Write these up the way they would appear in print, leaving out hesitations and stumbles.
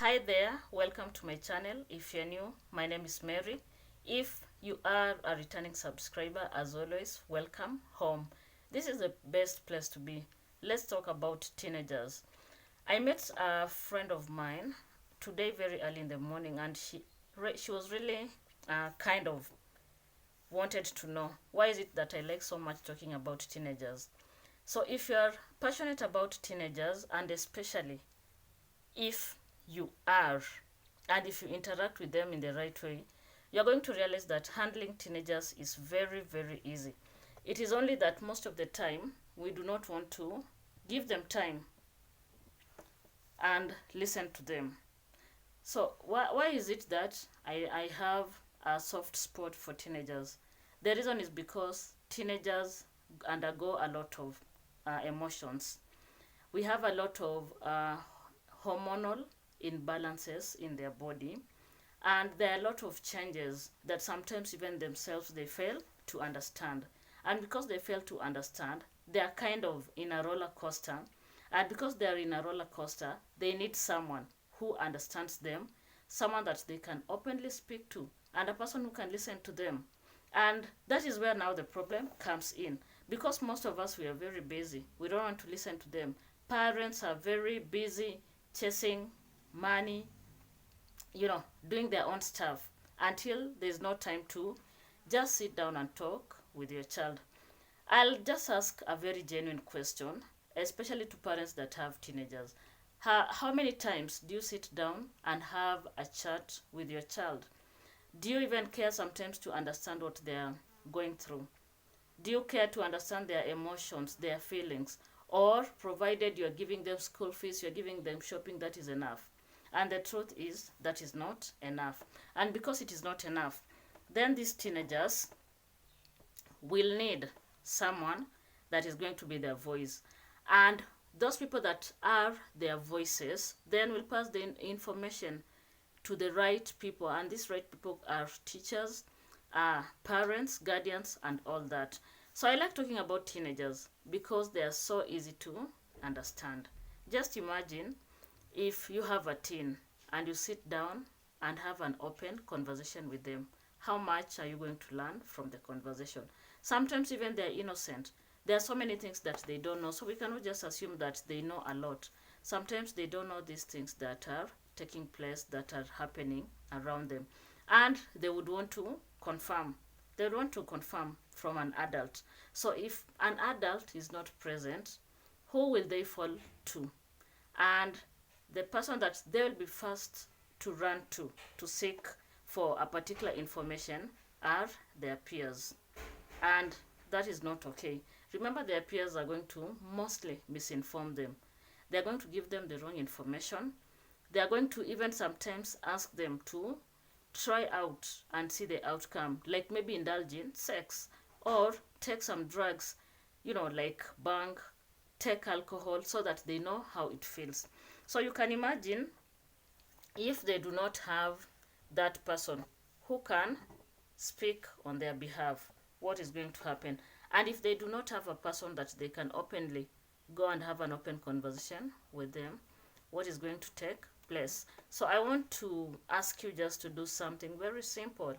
Hi there, welcome to my channel. If you're new, my name is Mary. If you are a returning subscriber, as always, welcome home. This is the best place to be. Let's talk about teenagers. I met a friend of mine today very early in the morning, and she was really kind of wanted to know why is it that I like so much talking about teenagers. So if you're passionate about teenagers, and especially if you are, and if you interact with them in the right way, you're going to realize that handling teenagers is very, very easy. It is only that most of the time we do not want to give them time and listen to them. So, why is it that I have a soft spot for teenagers? The reason is because teenagers undergo a lot of emotions. We have a lot of hormonal imbalances in their body, and there are a lot of changes that sometimes even themselves they fail to understand. And because they fail to understand, they are kind of in a roller coaster. And because they are in a roller coaster, they need someone who understands them, someone that they can openly speak to, and a person who can listen to them. And that is where now the problem comes in. Because most of us, we are very busy. We don't want to listen to them. Parents are very busy chasing money, doing their own stuff until there's no time to just sit down and talk with your child. I'll just ask a very genuine question, especially to parents that have teenagers. How many times do you sit down and have a chat with your child? Do you even care sometimes to understand what they're going through? Do you care to understand their emotions, their feelings? Or provided you're giving them school fees, you're giving them shopping, that is enough? And the truth is that is not enough. And because it is not enough, then these teenagers will need someone that is going to be their voice. And those people that are their voices then will pass the information to the right people. And these right people are teachers, parents, guardians, and all that. So I like talking about teenagers because they are so easy to understand. Just imagine if you have a teen and you sit down and have an open conversation with them. How much are you going to learn from the conversation? Sometimes even they're innocent. There are so many things that they don't know, so we cannot just assume that they know a lot. Sometimes they don't know these things that are taking place, that are happening around them. And they would want to confirm. They would want to confirm from an adult. So if an adult is not present, who will they fall to? And the person that they will be first to run to seek for a particular information are their peers. And that is not okay. Remember, their peers are going to mostly misinform them. They're going to give them the wrong information. They're going to even sometimes ask them to try out and see the outcome, like maybe indulge in sex or take some drugs, like bang, take alcohol so that they know how it feels. So you can imagine if they do not have that person who can speak on their behalf, what is going to happen? And if they do not have a person that they can openly go and have an open conversation with them, what is going to take place? So I want to ask you just to do something very simple.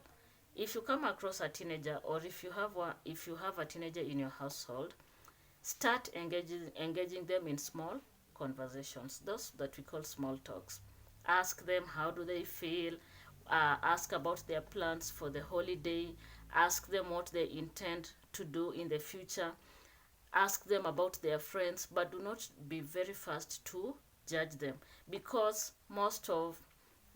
If you come across a teenager, or if you have a teenager in your household, start engaging them in small conversations, those that we call small talks. Ask them how do they feel, ask about their plans for the holiday, ask them what they intend to do in the future, ask them about their friends, but do not be very fast to judge them, because most of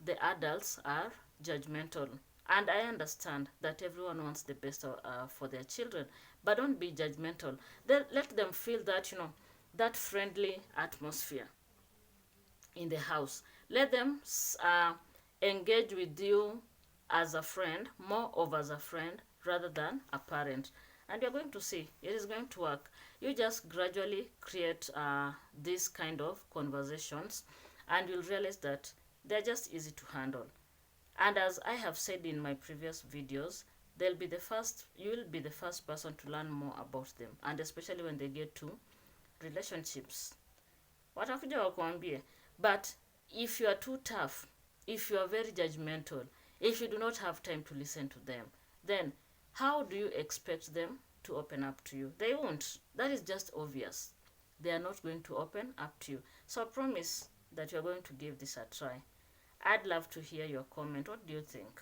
the adults are judgmental. And I understand that everyone wants the best for their children, but don't be judgmental. Then let them feel that, that friendly atmosphere in the house. Let them engage with you as a friend, more of as a friend rather than a parent. And you're going to see it is going to work. You just gradually create these kind of conversations, and you'll realize that they're just easy to handle. And as I have said in my previous videos, you will be the first person to learn more about them, and especially when they get to relationships. Watakuja wakuambie. But if you are too tough, if you are very judgmental, if you do not have time to listen to them, then how do you expect them to open up to you? They won't. That is just obvious. They are not going to open up to you. So I promise that you're going to give this a try. I'd love to hear your comment. What do you think?